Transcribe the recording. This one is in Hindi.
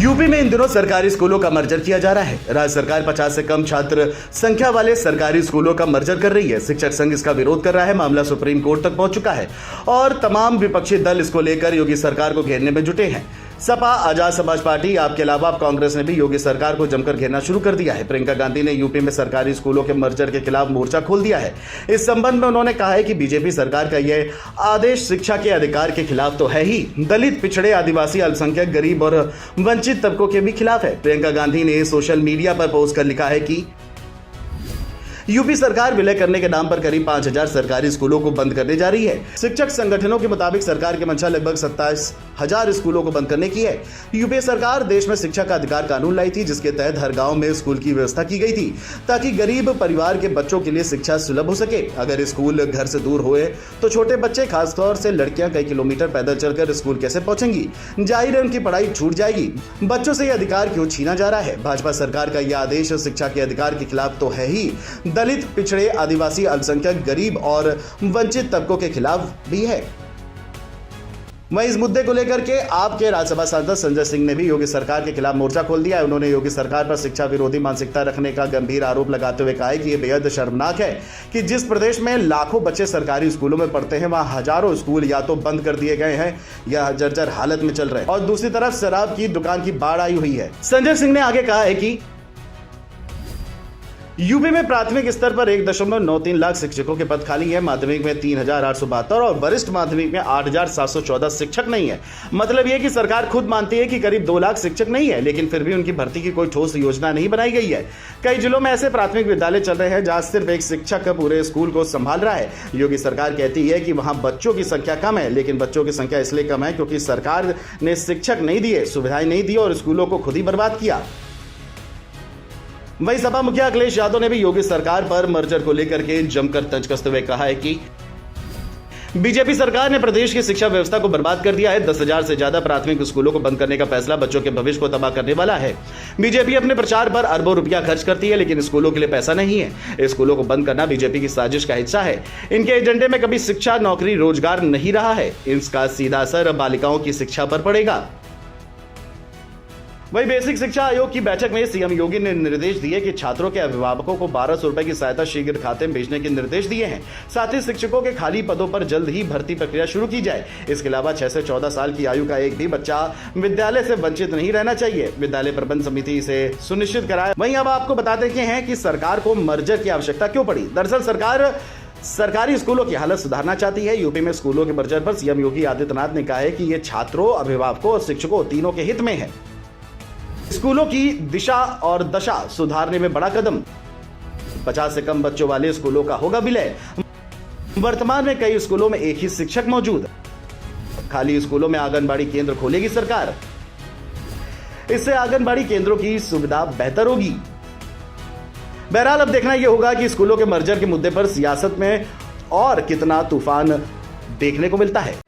यूपी में इन दिनों सरकारी स्कूलों का मर्जर किया जा रहा है। राज्य सरकार 50 से कम छात्र संख्या वाले सरकारी स्कूलों का मर्जर कर रही है। शिक्षक संघ इसका विरोध कर रहा है। मामला सुप्रीम कोर्ट तक पहुंच चुका है और तमाम विपक्षी दल इसको लेकर योगी सरकार को घेरने में जुटे हैं। सपा, आजाद समाज पार्टी, आपके अलावा कांग्रेस ने भी योगी सरकार को जमकर घेरना शुरू कर दिया है। प्रियंका गांधी ने यूपी में सरकारी स्कूलों के मर्जर के खिलाफ मोर्चा खोल दिया है। इस संबंध में उन्होंने कहा है कि बीजेपी सरकार का यह आदेश शिक्षा के अधिकार के खिलाफ तो है ही, दलित, पिछड़े, आदिवासी, अल्पसंख्यक, गरीब और वंचित तबकों के भी खिलाफ है। प्रियंका गांधी ने सोशल मीडिया पर पोस्ट कर लिखा है कि यूपी सरकार विलय करने के नाम पर करीब 5000 सरकारी स्कूलों को बंद करने जा रही है। शिक्षक संगठनों के मुताबिक सरकार की मंशा लगभग 27,000 स्कूलों को बंद करने की है। यूपी सरकार देश में शिक्षा का अधिकार कानून लाई थी, जिसके तहत हर गांव में स्कूल की व्यवस्था की गई थी ताकि गरीब परिवार के बच्चों के लिए शिक्षा सुलभ हो सके। अगर स्कूल घर से दूर हुए तो छोटे बच्चे, खासतौर से लड़कियां, कई किलोमीटर पैदल चलकर स्कूल कैसे पहुंचेंगी? जाहिर है उनकी पढ़ाई छूट जाएगी। बच्चों से यह अधिकार क्यों छीना जा रहा है? भाजपा सरकार का यह आदेश शिक्षा के अधिकार के खिलाफ तो है ही, दलित, पिछड़े, आदिवासी, अल्पसंख्यक, गरीब और वंचित तबकों के खिलाफ भी है। वहीं इस मुद्दे को लेकर के आपके राज्यसभा सांसद संजय सिंह ने भी योगी सरकार के खिलाफ मोर्चा खोल दिया है। उन्होंने योगी सरकार पर शिक्षा विरोधी मानसिकता रखने का गंभीर आरोप लगाते हुए कहा है कि यह बेहद शर्मनाक है कि जिस प्रदेश में लाखों बच्चे सरकारी स्कूलों में पढ़ते हैं, वहां हजारों स्कूल या तो बंद कर दिए गए हैं या जर्जर हालत में चल रहे हैं और दूसरी तरफ शराब की दुकान की बाढ़ आई हुई है। संजय सिंह ने आगे कहा है कि यूपी में प्राथमिक स्तर पर 1.93 लाख शिक्षकों के पद खाली है। माध्यमिक में 3,872 और वरिष्ठ माध्यमिक में 8,714 शिक्षक नहीं है। मतलब यह कि सरकार खुद मानती है कि करीब 2 लाख शिक्षक नहीं है, लेकिन फिर भी उनकी भर्ती की कोई ठोस योजना नहीं बनाई गई है। कई जिलों में ऐसे प्राथमिक विद्यालय चल रहे हैं जहां सिर्फ एक शिक्षक पूरे स्कूल को संभाल रहा है। योगी सरकार कहती है कि वहां बच्चों की संख्या कम है, लेकिन बच्चों की संख्या इसलिए कम है क्योंकि सरकार ने शिक्षक नहीं दिए, सुविधाएं नहीं दी और स्कूलों को खुद ही बर्बाद किया। वहीं सपा मुखिया अखिलेश यादव ने भी योगी सरकार पर मर्जर को लेकर के जमकर तंज कसते हुए कहा है कि बीजेपी सरकार ने प्रदेश की शिक्षा व्यवस्था को बर्बाद कर दिया है। 10,000 से ज्यादा प्राथमिक स्कूलों को बंद करने का फैसला बच्चों के भविष्य को तबाह करने वाला है। बीजेपी अपने प्रचार पर अरबों रुपया खर्च करती है, लेकिन स्कूलों के लिए पैसा नहीं है। स्कूलों को बंद करना बीजेपी की साजिश का हिस्सा है। इनके एजेंडे में कभी शिक्षा, नौकरी, रोजगार नहीं रहा है। इसका सीधा असर बालिकाओं की शिक्षा पर पड़ेगा। वही बेसिक शिक्षा आयोग की बैठक में सीएम योगी ने निर्देश दिए कि छात्रों के अभिभावकों को 1200 रुपए की सहायता शीघ्र खाते में भेजने के निर्देश दिए हैं। साथ ही शिक्षकों के खाली पदों पर जल्द ही भर्ती प्रक्रिया शुरू की जाए। इसके अलावा 6 से 14 साल की आयु का एक भी बच्चा विद्यालय से वंचित नहीं रहना चाहिए। विद्यालय प्रबंध समिति इसे सुनिश्चित कराए। वहीं अब आपको बता देते हैं कि सरकार को मर्जर की आवश्यकता क्यों पड़ी। दरअसल सरकार सरकारी स्कूलों की हालत सुधारना चाहती है। यूपी में स्कूलों के मर्जर पर सीएम योगी आदित्यनाथ ने कहा है कि यह छात्रों, अभिभावकों और शिक्षकों तीनों के हित में है। स्कूलों की दिशा और दशा सुधारने में बड़ा कदम। 50 से कम बच्चों वाले स्कूलों का होगा विलय। वर्तमान में कई स्कूलों में एक ही शिक्षक मौजूद। खाली स्कूलों में आंगनबाड़ी केंद्र खोलेगी सरकार। इससे आंगनबाड़ी केंद्रों की सुविधा बेहतर होगी। बहरहाल अब देखना यह होगा कि स्कूलों के मर्जर के मुद्दे पर सियासत में और कितना तूफान देखने को मिलता है।